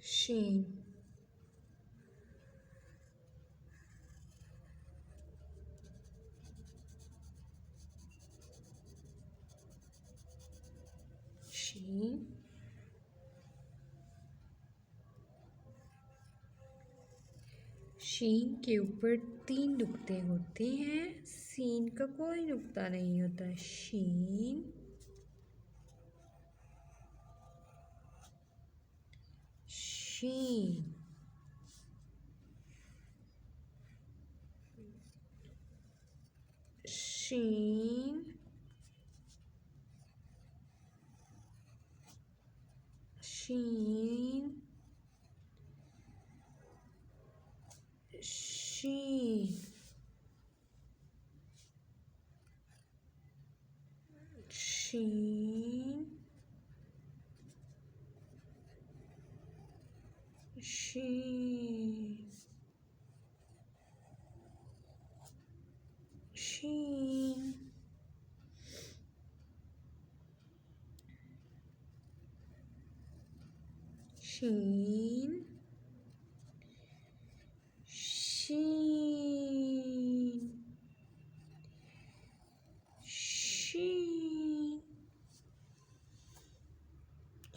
शीन शीन शीन के ऊपर 3 नुक्ते होते हैं, सीन का कोई नुक्ता नहीं होता। शीन शीन शीन शीन शीन शीन शीन शीन शीन शीन शीन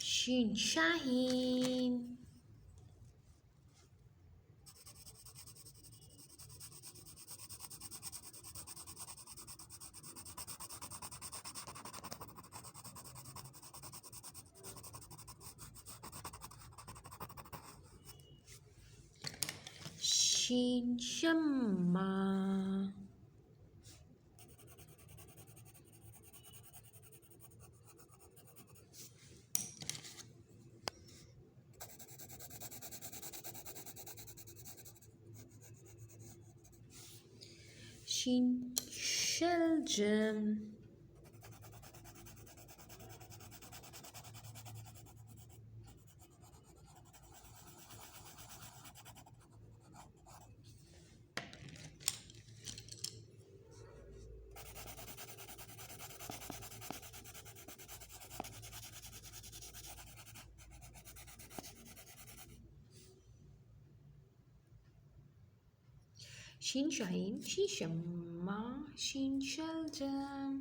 शीन शाहीन शीन शम्मा शीन शलजम शीन शाहीन शीशम्मा शीन शलजम